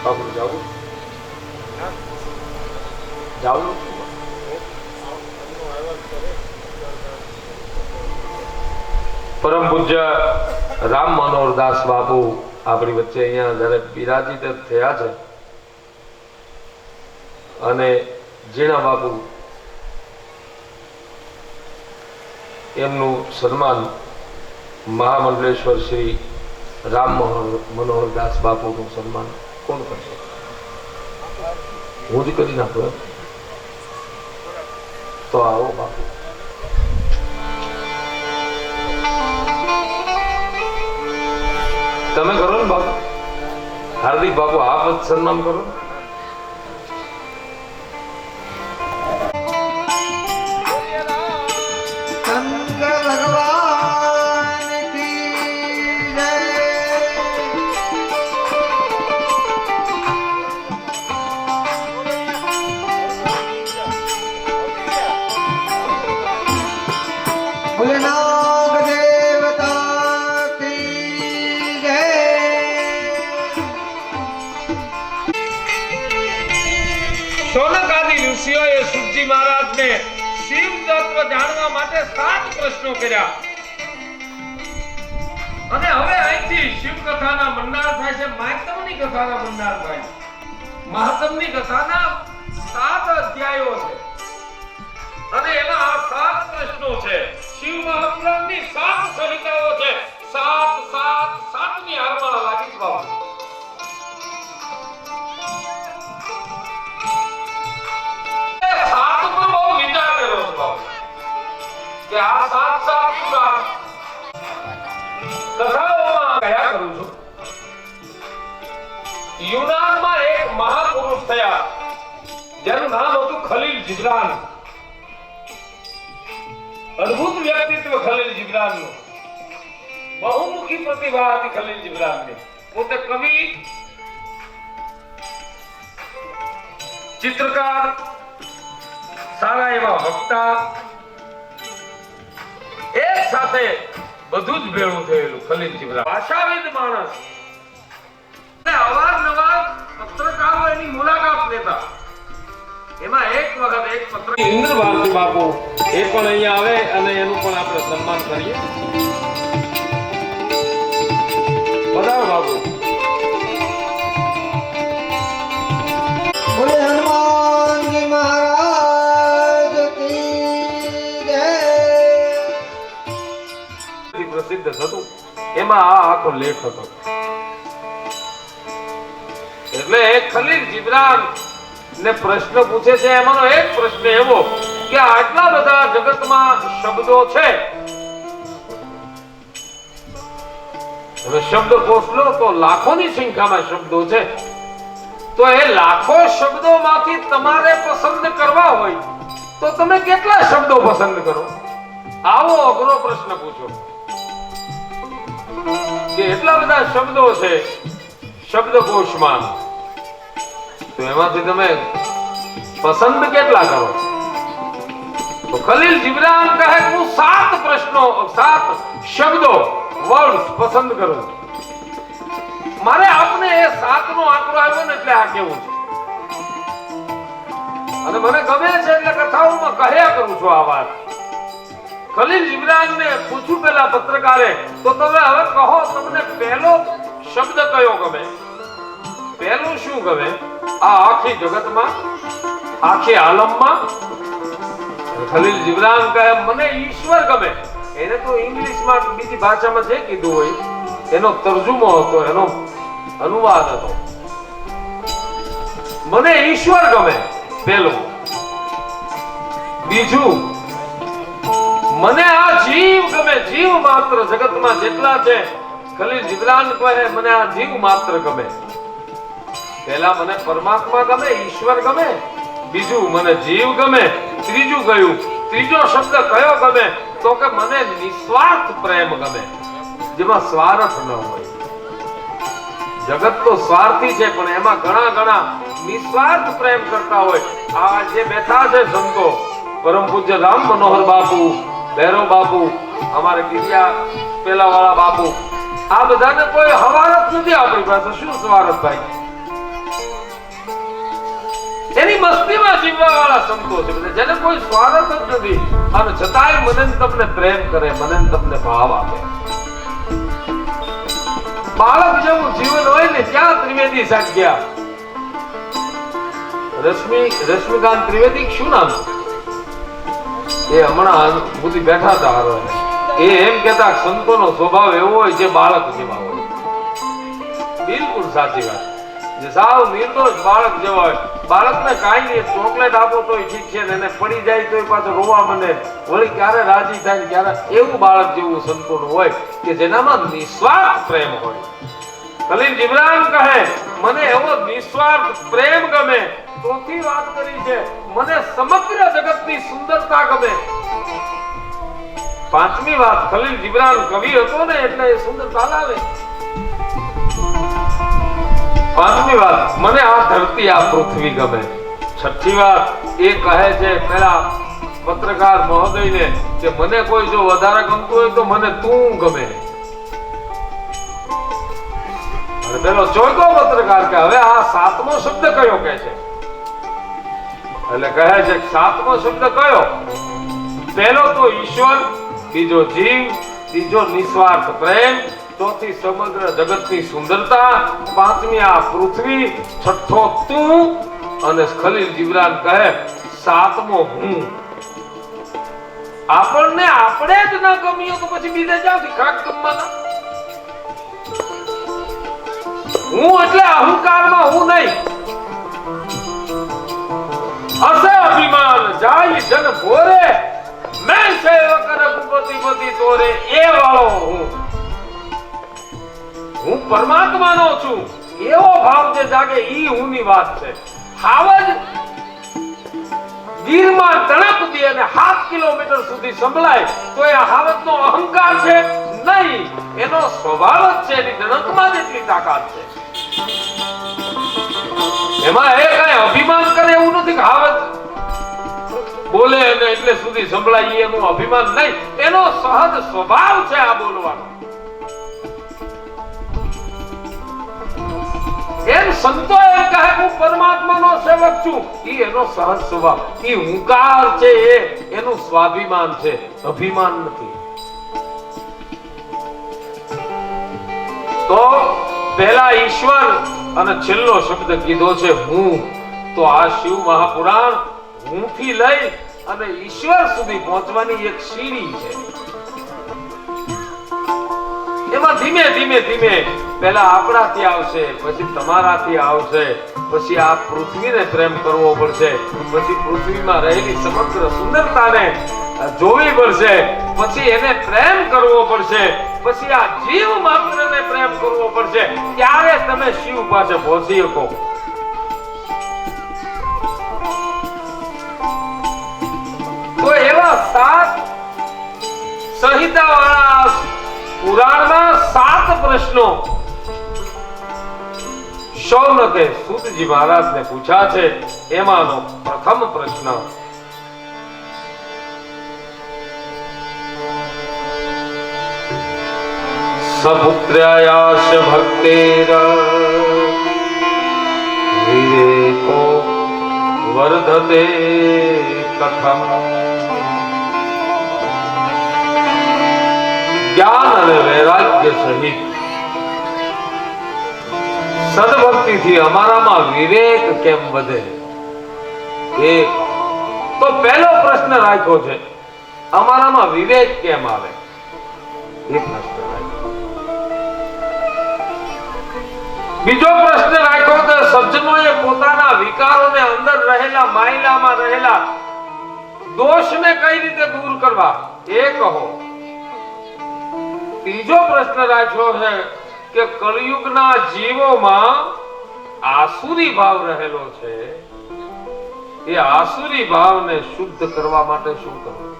બાપુ જાવું જાવું પરમ પૂજ્ય રામ મનોહરદાસ બાપુ આપણી વચ્ચે અહીંયા જયારે બિરાજિત થયા છે અને જીણા બાપુ એમનું સન્માન મહામંડલેશ્વર શ્રી રામ મનોહરદાસ બાપુનું સન્માન કોણ કરશે? હું જ કરી નાખું. તો આવો બાપુ. તમે કરો ને બાપુ. હાર્દિક બાપુ આપ જ સન્માન કરો. ઋષિઓએ સુખજી મહારાજને શિવ તત્વ જાણવા માટે 7 પ્રશ્નો કર્યા અને હવે અહીંથી શિવ કથાના મંડાર થાય છે, મહાત્મની કથાના મંડાર થાય. મહાત્મની કથાના 7 અધ્યાયો છે અને એમાં આ 7 પ્રશ્નો છે. શિવ મહાપુરાણની 7 સરિતાઓ છે. 7 ની હારમાં લાગી બાબુ. કે આ 7 કથાઓમાં કયા કરું છું. યુનાનમાં એક મહાપુરુષ થયા જેનું નામ હતું ખલીલ જીબ્રાન. અદ્ભુત વ્યક્તિત્વ ખલીલ જીબ્રાનનું. બહુમુખી પ્રતિભા હતી ખલીલ જીબ્રાનની. પોતે કવિ, ચિત્રકાર, સારા એવા વક્તા, એક સાથે બધું જ ભેળું થયેલું ખલીલ જીબ્રાન. ભાષાવિદ માણસ અને અવારનવાર પત્રકારો એની મુલાકાત લેતા. એમાં એક વખત એક પત્ર ઇન્દ્ર ભારતી બાપુ એ પણ અહીંયા આવે અને એનું પણ આપણે સન્માન કરીએ. પધારો બાપુ. બોલે હનુમાનજી મહારાજ કી જય. પ્રસિદ્ધ થતું એમાં આ આખો લેખ હતો. એટલે ખલીલ જીબ્રાન ને પ્રશ્ન પૂછે છે. એમાંનો એક પ્રશ્ન એવો કે આટલા બધા જગતમાં શબ્દો છે, હવે શબ્દકોશ લો તો લાખોની સંખ્યામાં શબ્દો છે, તો એ લાખો શબ્દોમાંથી તમારે પસંદ કરવા હોય તો તમે કેટલા શબ્દો પસંદ કરો? આવો અઘરો પ્રશ્ન પૂછો કે એટલા બધા શબ્દો છે શબ્દકોશમાં, તો એમાંથી તમે પસંદ કેટલા કરો? તો ખલીલ જીબ્રાન કહે હું 7 પ્રશ્નો 7 શબ્દો વર્ડ્સ પસંદ કરું. મારે આપને એ 7 નો આંકડો આવ્યો ને એટલે આ કેવું છે અને મને ગમે છે એટલે કથાઓમાં કહ્યા કરું છું આ વાત. ખલીલ જીબ્રાનને પૂછ્યું પેલા પત્રકારે, તો તમે હવે કહો તમને પહેલો શબ્દ કયો ગમે? પહેલું શું ગમે આ આખી જગતમાં, આખી આલમમાં? ખલીલ જીબ્રાન કહે મને ઈશ્વર ગમે. એને તો ઇંગ્લિશમાં બીજી ભાષામાં જે કીધું હોય એનો તર્જુમો હતો, એનો અનુવાદ હતો. મને ઈશ્વર ગમે પહેલું. બીજું મને આ જીવ ગમે. જીવ માત્ર જગતમાં જેટલા છે ખલીલ જીબ્રાન કહે મને આ જીવ માત્ર ગમે. પહેલા મને પરમાત્મા ગમે, ઈશ્વર ગમે. બીજું મને જીવ ગમે. ત્રીજું કયું? ત્રીજો શબ્દ કયો ગમે? તો કે મને નિસ્વાર્થ પ્રેમ ગમે, જેમાં સ્વાર્થ ન હોય. જગત તો સ્વાર્થી છે પણ એમાં ઘણા નિસ્વાર્થ પ્રેમ કરતા હોય. આ જે બેઠા છે સંતો, પરમ પૂજ્ય રામ મનોહર બાપુ, ભૈરવ બાપુ, અમારે કિરિયા પેલા વાળા બાપુ, આ બધાને કોઈ હવારત નથી આપણી પાસે. શું સ્વાર્થ ભાઈ? મસ્તીમાં જીવવા વાળા સંતો છે બધા, જેને કોઈ સ્વાર્થ જ નથી અને છતાંય મને ને તમને પ્રેમ કરે, મને ને તમને ભાવ આપે. બાળક જેવું જીવન હોય ને ત્યાં ત્રિવેદી સાગ્યા. રશ્મિકાંત ત્રિવેદી શું નામ? એ હમણાં બુદ્ધિ બેઠા હતા હારો. એ એમ કહેતા સંતોનો સ્વભાવ એવો હોય જે બાળક જેવા હોય. બિલકુલ સાચી વાત. જે સાવ નિર્દોષ બાળક જેવો હોય. બાળકને કાંઈ નહીં, ચોકલેટ આપો તોય ઠીક છે ને એને પડી જાય તોય પાછો રોવા મને, વળી ક્યારે રાજી થાય ક્યારે, એવું બાળક જેવું સંતોનું હોય કે જેનામાં નિસ્વાર્થ પ્રેમ હોય. ખલીલ જીબ્રાન કહે મને એવો નિસ્વાર્થ પ્રેમ ગમે. ચોથી વાત કરી છે મને સમગ્ર જગતની સુંદરતા ગમે. પાંચમી વાત, ખલીલ જીબ્રાન કવિ હતો ને એટલે એ સુંદરતા લાવે. પાંચમી વાત, મને આ ધરતી આ પૃથ્વી ગમે. છઠ્ઠી વાત એ કહે છે પેલા પત્રકાર મહોદયને કે મને કોઈ જો વધારે ગમતું હોય તો મને તું ગમે. અને પેલો ચોથો પત્રકાર કે હવે આ સાતમો શબ્દ કયો કહે છે? એટલે કહે છે સાતમો શબ્દ કયો? પહેલો તો ઈશ્વર, બીજો જીવ, ત્રીજો નિસ્વાર્થ પ્રેમ, ચોથી સમગ્ર જગતની સુંદરતા, પાંચમી આ પૃથ્વી, છઠ્ઠો તું અને ખલીલ જીબ્રાન કહે સાતમો હું. આપણને આપણે જ ન ગમ્યો તો પછી બીજે ક્યાંથી કાક ગમવાના? હું એટલે અહંકારમાં હું નહીં. અસે અભિમાન જાય જન ભોરે, મેં સેવક રઘુપતિ પતિ તોરે, એ વાળો હું. હું પરમાત્માનો છું એવો ભાવ જે જાગે ઈ હુંની વાત છે. હાવજ ગીરમાં તણપ દે અને 7 કિલોમીટર સુધી સંભળાય તો એ હાવજનો અહંકાર છે નહીં, એનો સ્વભાવ જ છે. એની તણપમાં જેટલી તાકાત છે. એમાં એ કઈ અભિમાન કરે એવું નથી કે હાવજ બોલે અને એટલે સુધી સંભળાય એનું અભિમાન નહીં, એનો સહજ સ્વભાવ છે આ બોલવાનો. એમ સંતો એમ કહે હું પરમાત્માનો સેવક છું, ઈ એનો સહજ સ્વભાવ, ઈ હુંકાર છે, એનું સ્વાભિમાન છે, અભિમાન નથી. તો પહેલા ઈશ્વર અને છેલ્લો શબ્દ કીધો છે હું. તો આ શિવ મહાપુરાણ હું થી લઈ અને ઈશ્વર સુધી પહોંચવાની એક સીડી છે. એમાં ધીમે ધીમે ધીમે પહેલા આપણાથી આવશે, પછી તમારાથી આવશે, પછી આ પૃથ્વીને પ્રેમ કરવો પડશે, પછી પૃથ્વીમાં રહેલી સમગ્ર સુંદરતાને જોવી પડશે, પછી એને પ્રેમ કરવો પડશે, પછી આ જીવ માત્રને પ્રેમ કરવો પડશે. ત્યારે તમે શિવ પાસે પહોંચી શકો. તો એવા 7 સંહિતા વાળા પુરાણમાં 7 પ્રશ્નો શૌનકે સૂતજી મહારાજને પૂછ્યા છે. એમાંનો પ્રથમ પ્રશ્ન સપુત્ર્યાયાશ ભક્તેર વિવેકો વર્ધતે કથમ. જ્ઞાન અને વૈરાગ્ય સહિત સદભક્તિથી અમારામાં વિવેક કેમ વધે? એક તો પહેલો પ્રશ્ન રાખ્યો છે અમારામાં વિવેક કેમ આવે, એ પ્રશ્ન રાખ્યો. બીજો પ્રશ્ન રાખ્યો કે સજ્જનોએ પોતાના વિકારોને અંદર રહેલા માયલામાં રહેલા દોષને કઈ રીતે દૂર કરવા, એ કહો. ત્રીજો પ્રશ્ન રાખ્યો છે કે કળિયુગના જીવોમાં આસુરી ભાવ રહેલો છે, એ આસુરી ભાવને શુદ્ધ કરવા માટે શું કરવું?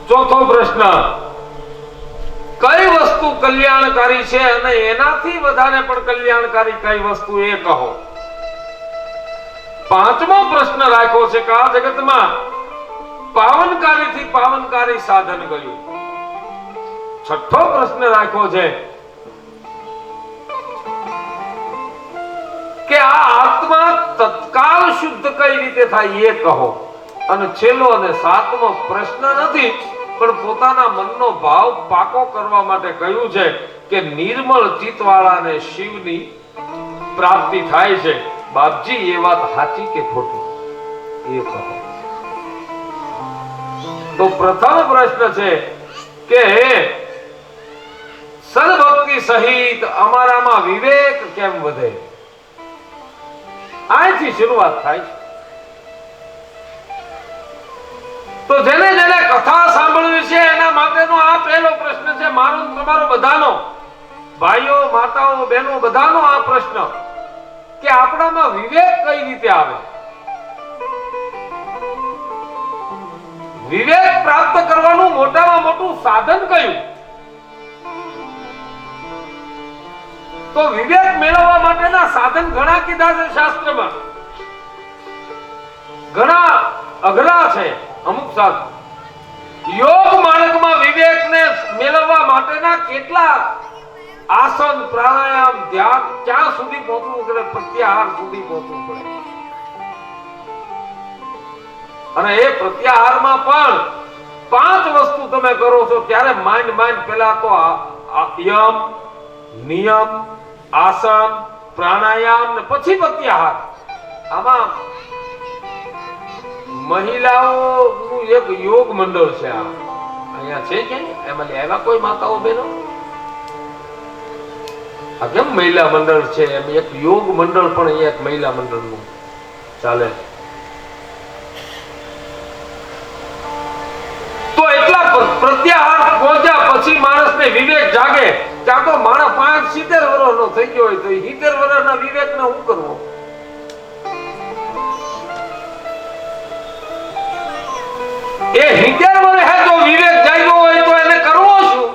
ચોથો પ્રશ્ન કઈ વસ્તુ કલ્યાણકારી છે અને એનાથી વધારે પણ કલ્યાણકારી કઈ વસ્તુ, એ કહો. પાંચમો પ્રશ્ન રાખ્યો છે કે આ જગતમાં પાવનકારીથી પાવનકારી સાધન કયું. છઠ્ઠો પ્રશ્ન રાખ્યો છે કે આ આત્મા તત્કાલ શુદ્ધ કઈ રીતે થાય એ કહો. અને છેલ્લો અને સાતમો પ્રશ્ન નથી, પણ પોતાના મનનો ભાવ પાકો કરવા માટે કહ્યું છે કે નિર્મળ ચિત્તવાળાને શિવની પ્રાપ્તિ થાય છે. બાપજી, એ વાત સાચી કે ખોટી એ કહો. તો પ્રથમ પ્રશ્ન છે કે સદભક્તિ સહિત અમારામાં વિવેક કેમ વધે? અહીંથી શરૂઆત થાય છે. તો જેને જેને કથા સાંભળવી છે એના માટેનો આ પહેલો પ્રશ્ન છે, મારો તમારો બધાનો, ભાઈઓ માતાઓ બહેનો બધાનો આ પ્રશ્ન કે આપણામાં વિવેક કઈ રીતે આવે? વિવેક પ્રાપ્ત કરવાનું મોટામાં મોટું સાધન કયું? તો વિવેક મેળવવા માટેના સાધન ઘણા કીધા છે શાસ્ત્રમાં, ઘણા અઘરા છે. અમુક સાધન યોગ માર્ગમાં વિવેકને મેળવવા માટેના કેટલા આસન, પ્રાણાયામ, ધ્યાન, ક્યાં સુધી પહોંચવું પડે? પ્રત્યાહાર સુધી પહોંચવું પડે. અને એ પ્રત્યાહારમાં પણ 5 વસ્તુ તમે કરો છો ત્યારે માઇન્ડ પહેલા તો યમ, નિયમ, આસન, પ્રાણાયામ ને પછી પ્રત્યાહાર. આમાં મહિલાઓનું એક યોગ મંડળ છે. અહીંયા છે કે એમાં આવ્યા કોઈ માતાઓ બહેનો? આ કેમ મહિલા મંડળ છે? એમ એક યોગ મંડળ પણ એક મહિલા મંડળનું ચાલે. તો એટલા પ્રત્યાહાર પહોંચ્યા પછી માણસને વિવેક જાગે. ત્યાં તો માણસ 5-70 વર્ષનો થઈ ગયો હોય તો 70 વર્ષના વિવેકને શું કરવો? એ 70 વર્ષે જો વિવેક જાગ્યો હોય તો એને કરવો શું?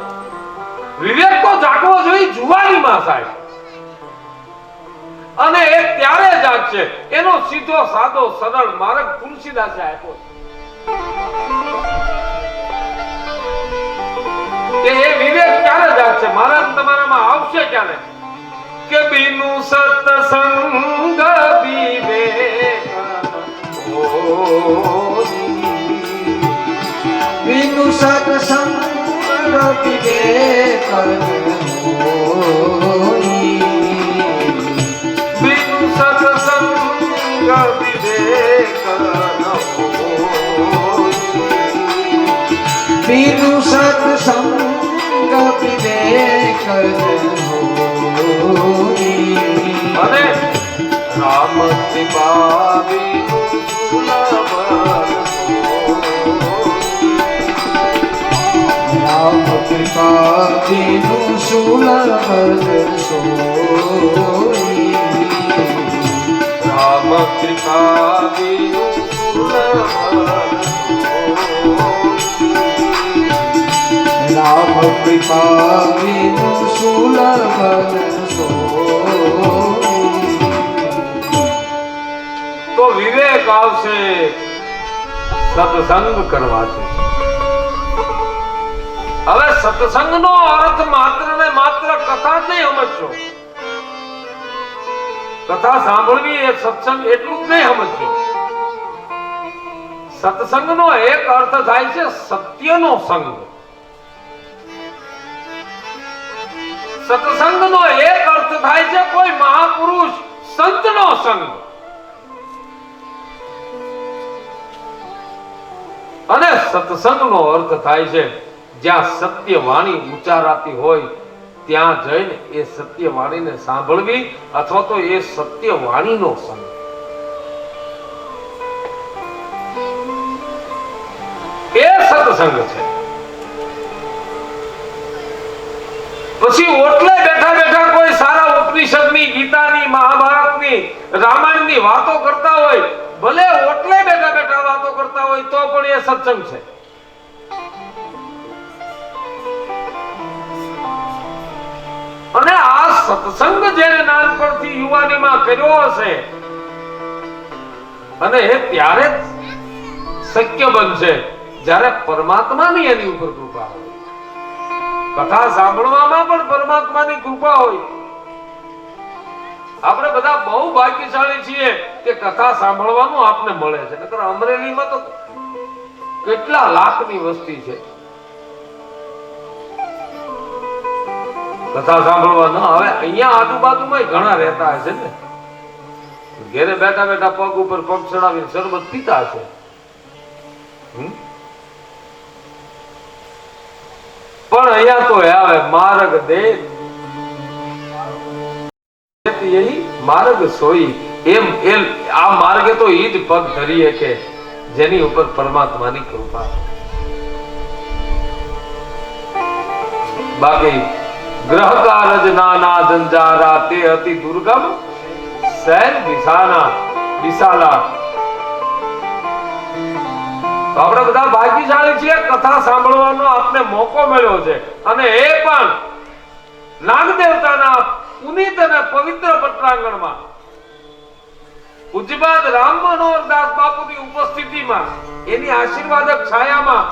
વિવેક તો જાગવો જોઈએ જુવાનીમાં સાહેબ. અને એ ત્યારે જાગશે, એનો સીધો સાદો સરળ માર્ગ તુલસીદાસે આપ્યો કે એ વિવેક ક્યારે જાગશે? મારા તમારામાં આવશે ક્યારે? કે બિનુ સત્સંગ વિવેક વિનુ સત્સંગ વિવેક બિનુ સત્સંગ વિવેક બિનુ સત્સંગ વિવેક અને રામ કૃપા બિનુ સુલભ રામ કૃપા બિનુ સુલભ સોઈ રામ કૃપા બિનુ સુલભ રામ કૃપા બિનુ સુલભ સોઈ. તો વિવેક આવશે સત્સંગ કરવાથી. હવે સત્સંગનો અર્થ માત્ર ને માત્ર કથા જ નહીં સમજશો. કથા સાંભળવી એ સત્સંગ એટલું જ નહીં સમજશો. સત્સંગનો એક અર્થ થાય છે સત્યનો સંગ. સત્સંગનો એક અર્થ થાય છે કોઈ મહાપુરુષ સંતનો સંગ. અને સત્સંગનો અર્થ થાય છે જ્યાં સત્ય વાણી ઉચ્ચારાતી હોય ત્યાં જઈને એ સત્ય વાણીને સાંભળવી અથવા તો એ સત્ય વાણીનો સંગ. એ સત્સંગ છે. પછી ઓટલે બેઠા બેઠા કોઈ સારા ઉપનિષદની, ગીતાની, મહાભારતની, રામાયણની વાતો કરતા હોય, ભલે ઓટલે બેઠા બેઠા વાતો કરતા હોય તો પણ એ સત્સંગ છે. અને આ સત્સંગ જેને નાનપણથી યુવાનીમાં કર્યો હશે અને એ ત્યારે જ શક્ય બનશે જ્યારે પરમાત્માની એની ઉપર કૃપા હોય. કથા સાંભળવામાં પણ પરમાત્માની કૃપા હોય. આપણે બધા બહુ ભાગ્યશાળી છીએ કે કથા સાંભળવાનું આપને મળે છે. નકર અમરેલીમાં તો કેટલા લાખની વસ્તી છે, કથા સાંભળવા ન આવે. અહીંયા આજુબાજુમાં ઘણા રહેતા હશે ને, ઘેરે બેઠા બેઠા પગ ઉપર પગ ચડાવીને શરબત પીતા હશે. પણ અહીંયા તો આવે માર્ગ દે યહી માર્ગ સોઈ. એમ આ માર્ગે તો ઈ જ પગ ધરીએ કે જેની ઉપર પરમાત્માની કૃપા. બાકી ગ્રહ કારજ નાના જંજારા તે અતિ દુર્ગમ સહેજ વિશાલા. તો આપણે બધા ભાગ્યશાળી છીએ, કથા સાંભળવાનો આપને મોકો મળ્યો છે. અને એ પણ નાગદેવતાના પુનિત અને પવિત્ર પટાંગણમાં પૂજ્યપાદ રામ મનોહર દાસ બાપુની ઉપસ્થિતિમાં, એની આશીર્વાદક છાયામાં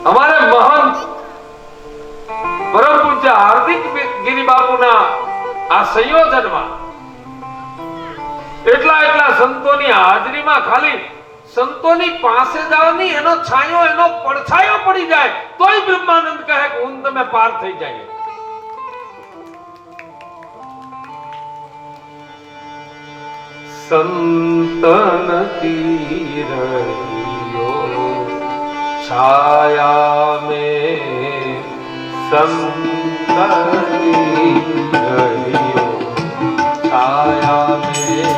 અમારે મહંત પરમ પૂજ્ય હાર્દિક ગિરી બાપુના આ સંયોજનમાં એટલા સંતોની હાજરીમાં ખાલી સંતોની પાસે જવાની એનો છાયો, એનો પડછાયો પડી જાય તોય બ્રહ્માનંદ કહે કે હું તમે પાર થઈ જાય. સંતન કી રહિયો छाया में संतनी रहियो, छाया में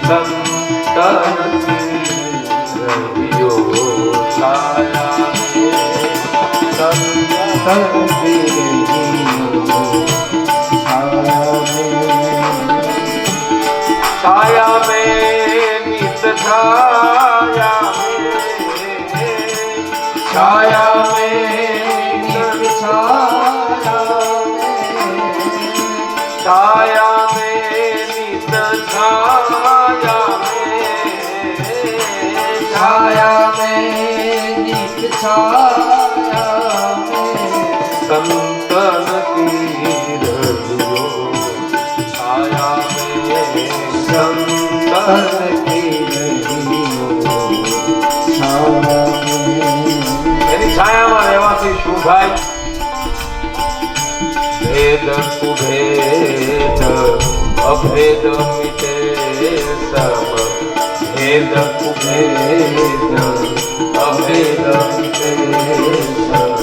संतनी रहियो, छाया में संतनी रहियो, छाया में नित छाया छाया में नित छाया में नित छाया में नित छाया संतन की रहियो, छाया में संतन की रहियो, छाया छायाમાં રહેવાથી શું થાય? ભેદ કુભેદ અભેદ મિટે સબ, ભેદ કુભેદ અભેદ મિટે સબ,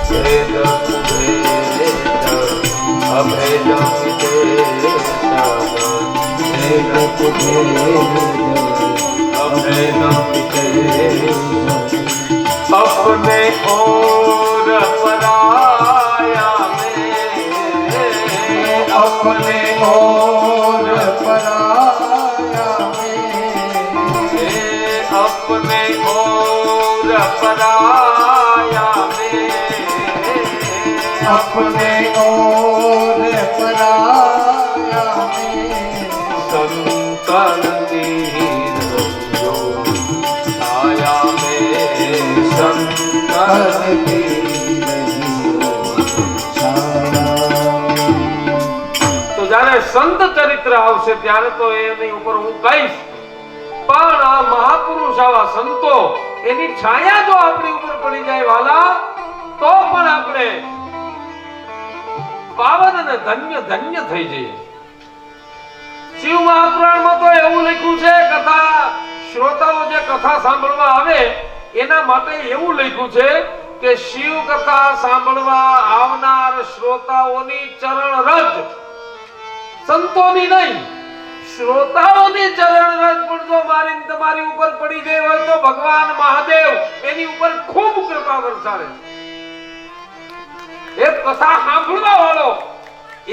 ભેદ કુભેદ અભેદ મિટે સબ, ભેદ કુભેદ અભેદ મિટે સબ. अपने और पराया में, अपने और पराया में, अपने और पराया में, अपने और पराया में संतन की रहियो, छाया તો જ્યારે સંત ચરિત્ર આવશે ત્યારે તો એની ઉપર હું કહીશ, પણ આ મહાપુરુષ આવા સંતો એની છાયા જો આપણી ઉપર પડી જાય વાલા, તો પણ આપણે પાવન અને ધન્ય ધન્ય થઈ જઈએ. શિવ મહાપુરાણમાં તો એવું લખ્યું છે, કથા શ્રોતાઓ જે કથા સાંભળવા આવે એના માટે એવું લખ્યું છે કે શિવ કથા સાંભળવા આવનાર શ્રોતાઓની ચરણ રજ, સંતોની નહીં, શ્રોતાઓની ચરણ રજ પણ જો મારીને તમારી ઉપર પડી ગઈ હોય તો ભગવાન મહાદેવ એની ઉપર ખૂબ કૃપા વરસાવે. એક કથા સાંભળવા વાળો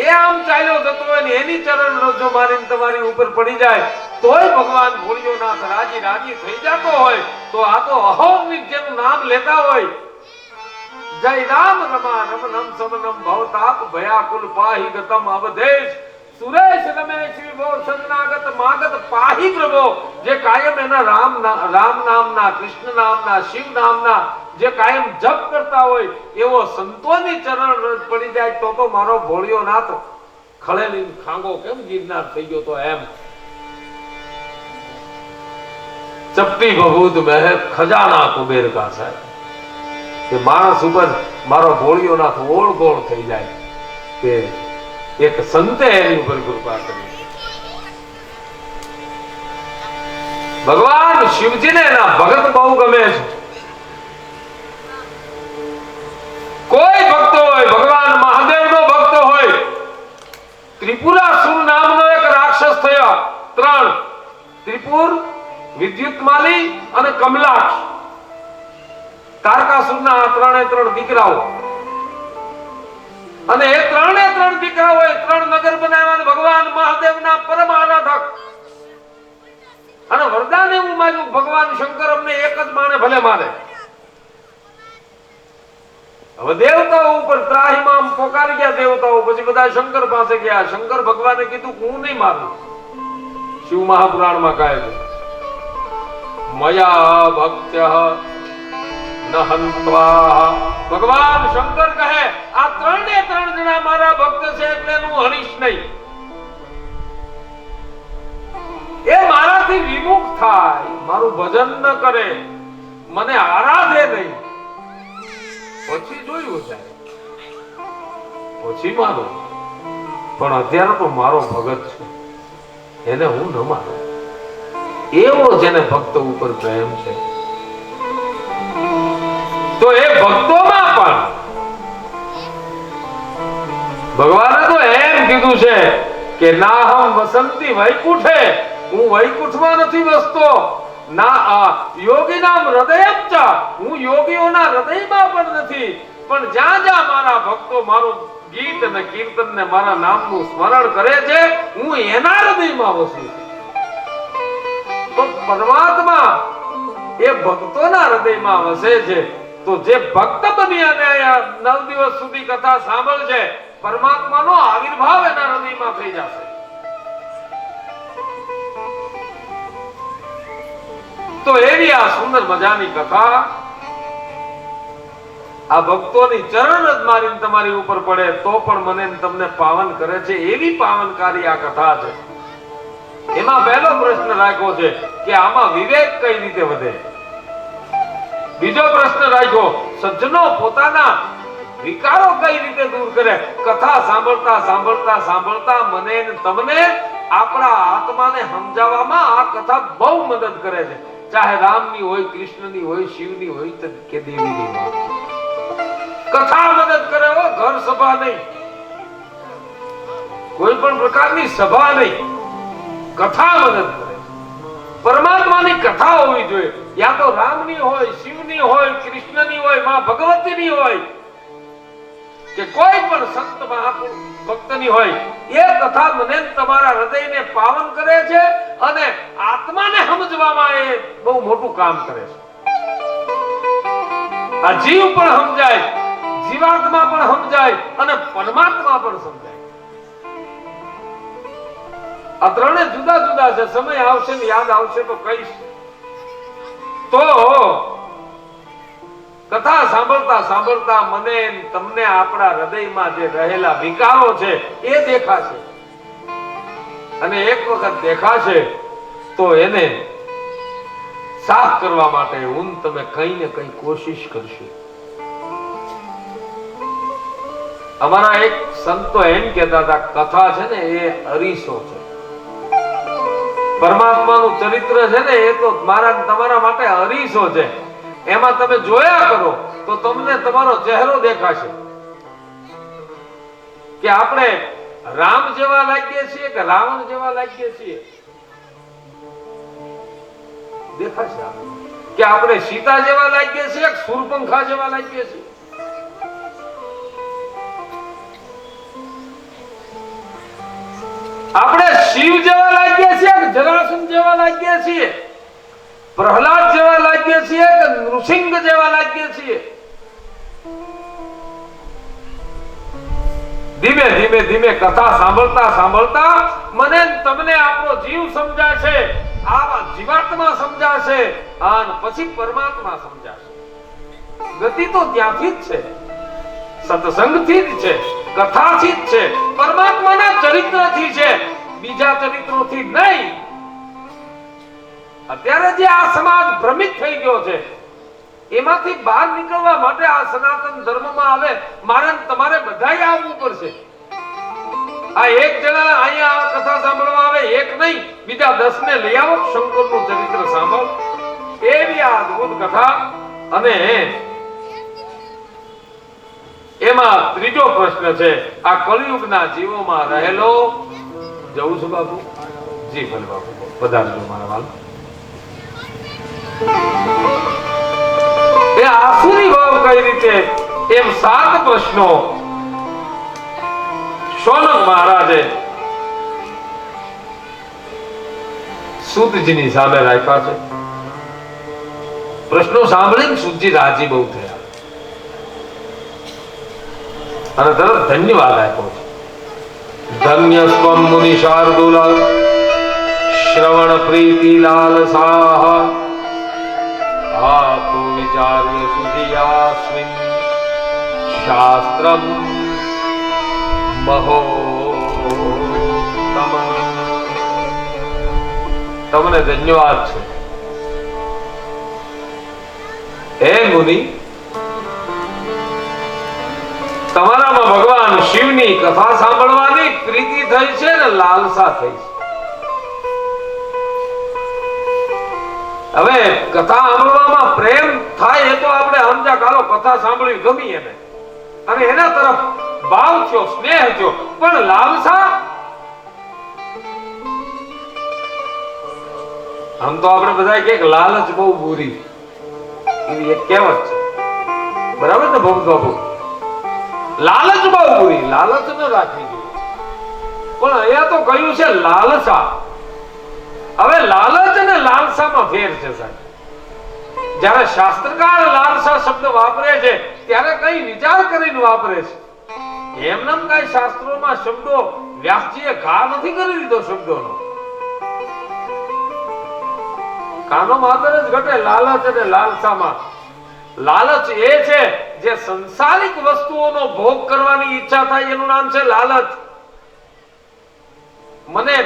એ આમ ચાલ્યો જતો હોય ને એની ચરણ રજ જો મારીને તમારી ઉપર પડી જાય તોય ભગવાન ભોળિયોનાથ રાજી થઈ જતો હોય તો આ તો અહોનિક જેનું નામ લેતા હોય, જય રામ રમા રમનમ સમનમ ભવતાપ ભયાકુલ પાહી ગતમ અવધેશ સુરેશ રમેશ વિભો સંગનાગત માગત પાહી પ્રભો, જે કાયમ એના રામ નામના, કૃષ્ણ નામના, શિવ નામના જે કાયમ જપ કરતા હોય એવો સંતોની ચરણ રજ પડી જાય તો મારો ભોળિયો નાથ ખળેલી ખાંગો કેમ ગિરનાર થઈ ગયો તો એમ ચપટી બહુત મહેર ખજાના કુબેર કા સાહેબ કે માણસ ઉપર મારો ભોળિયો નાથ ઓળ ગોળ થઈ જાય કે એક સંતે એની ઉપર કૃપા કરી ભગવાન શિવજીને એના ભગત બહુ ગમે છે કોઈ ભક્ત હોય ભગવાન મહાદેવનો ભક્ત હોય ત્રિપુરાસુર નામનો એક રાક્ષસ થયો ત્રણ ત્રિપુર વિદ્યુતમાલી અને કમલાક્ષ તારકાસુરના ત્રણે ત્રણ દીકરાઓ અને એ ત્રણે ત્રણ દીકરાઓએ ત્રણ નગર બનાવ્યા ભગવાન મહાદેવના પરમ આરાધક અને વરદાન એવું માંગ્યું ભગવાન શંકર અમને એક જ માણે ભલે મારે હવે દેવતાઓ ઉપર ત્રાહિમામ પોકારી ગયા દેવતાઓ પછી બધા શંકર પાસે ગયા શંકર ભગવાને કીધું હું નહીં મારું શિવ મહાપુરાણમાં કહે છે મયા ભક્ત્ય ન હંત્વા ભગવાન શંકર કહે આ ત્રણે ત્રણ જણા મારા ભક્ત છે એટલે હું હણીશ નહીં એ મારાથી વિમુખ થાય મારું ભજન ન કરે મને આરાધે નહીં પછી જોયું સાહેબ પછી માનો પણ અત્યારે તો મારો ભગત છે એને હું ન માનું એવો જેને ભક્ત ઉપર પ્રેમ છે તો એ ભક્તોમાં પણ ભગવાને તો એમ કીધું છે કે ના હમ વસંતી વૈકુંઠે હું વૈકુંઠમાં નથી વસતો ના યોગી નામ હૃદય હું યોગીઓના હૃદયમાં પણ નથી પણ જ્યાં જ્યાં મારા ભક્તો મારું ગીત અને કીર્તન ને મારા નામનું સ્મરણ કરે છે હું એના હૃદયમાં વસું છું તો પરમાત્મા એ ભક્તોના હૃદયમાં વસે છે તો જે ભક્ત બની અને 9 દિવસ સુધી કથા સાંભળશે પરમાત્માનો આવિર્ભાવ એના હૃદયમાં થઈ જશે તો એવી આ સુંદર મજાની કથા આ ભક્તોની ચરણ જ મારીને તમારી ઉપર પડે તો પણ મને તમને પાવન કરે છે એવી પાવનકારી આ કથા છે એમાં પહેલો પ્રશ્ન રાખ્યો છે કે આમાં વિવેક કઈ રીતે વધે બીજો પ્રશ્ન રાખ્યો સજ્જનો પોતાના વિકારો કઈ રીતે દૂર કરે કથા સાંભળતા સાંભળતા સાંભળતા મને ને તમને આપણા આત્માને સમજાવવામાં આ કથા બહુ મદદ કરે છે ચાહે રામની હોય કૃષ્ણની હોય શિવની હોય કે દેવીની હોય કથા મદદ કરે હો ઘર સભા નહીં કોઈ પણ પ્રકારની સભા નહીં કથા મદદ કરે પરમાત્માની કથા હોવી જોઈએ યા તો રામની હોય શિવની હોય કૃષ્ણની હોય માં ભગવતીની હોય કે કોઈ પણ સંત મહાપુરુષ ભક્તની હોય એ કથા મને તમારા હૃદયને પાવન કરે છે અને આત્માને સમજવામાં એ બહુ મોટું કામ કરે છે આ જીવ પણ સમજાય જીવાત્મા પણ સમજાય અને પરમાત્મા પણ સમજાય આ ત્રણે જુદા જુદા છે સમય આવશે ને યાદ આવશે તો કહીશ તો કથા સાંભળતા સાંભળતા મને તમને આપણા હૃદયમાં જે રહેલા વિકારો છે એ દેખાશે અને એક વખત દેખાશે તો એને સાફ કરવા માટે હું તમે કઈ ને કઈ કોશિશ કરશો અમારા એક સંતો એમ કહેતા હતા કથા છે ને એ અરીસો છે પરમાત્માનું ચરિત્ર છે ને એ તો મારા તમારા માટે અરીસો છે એમાં તમે જોયા કરો તો તમને તમારો ચહેરો દેખાશે કે આપણે રામ જેવા લાગીએ છીએ કે રાવણ જેવા લાગીએ છીએ દેખાશે કે આપણે સીતા જેવા લાગીએ છીએ કે શૂરપંખા જેવા લાગીએ છીએ આપણે શિવ જેવા લાગીએ છીએ કે જરાસંઘ જેવા લાગીએ છીએ પ્રહલાદ જેવા લાગીએ છીએ કે નૃસિંહ જેવા લાગીએ છીએ ધીમે ધીમે ધીમે કથા સાંભળતા સાંભળતા મને તમને આપણો જીવ સમજાશે આ જીવાત્મા સમજાશે અને પછી પરમાત્મા સમજાશે ગતિ તો ત્યાંથી જ છે, સત્સંગથી જ છે, કથાથી જ છે, પરમાત્માના ચરિત્રથી છે, બીજા ચરિત્રોથી નહીં. અત્યારે જે આ સમાજ ભ્રમિત થઈ ગયો છે એમાંથી બહાર નીકળવા માટે આ સનાતન ધર્મમાં આવે મારે ને તમારે બધાય આવવું પડશે. આ એક જણા અહીંયા આ કથા સાંભળવા આવે, એક નહીં બીજા 10 ને લઈ આવો, શંકરનું ચરિત્ર સાંભળ. એવી આ અદ્ભુત કથા. અને એમાં ત્રીજો પ્રશ્ન છે, આ કળિયુગના જીવોમાં રહેલો. જવું છું બાપુ? જી ભલે બાપુ, પધારજો મારા વાલ. એ આસુરી ભાવ કઈ રીતે, એમ 7 પ્રશ્નો શૌનક મહારાજે સૂતજીની સામે રાખ્યા છે. પ્રશ્નો સાંભળીને સૂતજી રાજી બહુ થયા અને તરત ધન્યવાદ આપ્યો છે. ધન્ય સ્વમ મુનિ શાર્દુલ શ્રવણ પ્રીતિ લાલસાહ આતુ વિચાર્ય સુધિયાસ્મિન શાસ્ત્રમ મહોત્તમ. તમને ધન્યવાદ છે હે મુનિ, તમારામાં ભગવાન શિવની કથા સાંભળવાની પ્રીતિ થઈ છે ને લાલસા થઈ છે. હવે કથા સાંભળવામાં પ્રેમ થાય એ તો આપણે સમજા કાલો, કથા સાંભળવી ગમી એને અને એના તરફ ભાવ થયો, સ્નેહ થયો, પણ લાલસા આમ તો આપણે બધા કે લાલચ બહુ બુરી, એવી એક કહેવત છે, બરાબર ને ભગત બાબુ? લાલચ બહુ બુરી, લાલચ ન રાખવી જોઈએ. પણ અહીંયા તો કહ્યું છે લાલસા. હવે લાલચ અને લાલસામાં ફેર છે સાહેબ. જ્યારે શાસ્ત્રકાર લાલસા શબ્દ વાપરે છે ત્યારે કઈ વિચાર કરીને વાપરે છે. એમનેમ કઈ શાસ્ત્રોમાં શબ્દો વ્યાસજીએ ઘા નથી કરી દીધો શબ્દોનો. કાનો માત્ર જ ઘટે લાલચ અને લાલસામાં. લાલચ એ છે જે સંસારિક વસ્તુઓનો ભોગ કરવાની ઈચ્છા થાય એનું નામ છે લાલચ. મને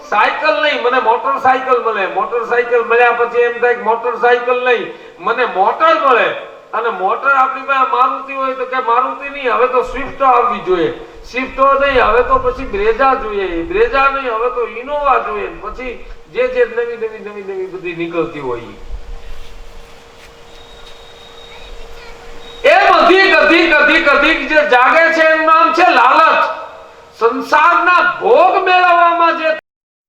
સાયકલ નહીં, મને મોટરસાયકલ મળે, મોટરસાયકલ મળ્યા પછી એમ થાય કે મોટરસાયકલ નહીં, મને મોટર મળે. અને મોટર આપણી પાસે મારુતિ હોય તો કે મારુતિ નહીં, હવે તો સ્વિફ્ટ આવવી જોઈએ, સ્વિફ્ટ નહીં હવે તો પછી બ્રેઝા જોઈએ, બ્રેઝા નહીં હવે તો ઇનોવા જોઈએ, પછી જે નવી બધી નીકળતી હોય એ બધી જે જાગે છે એનું નામ છે લાલચ. સંસારના ભોગ મેળવવામાં જે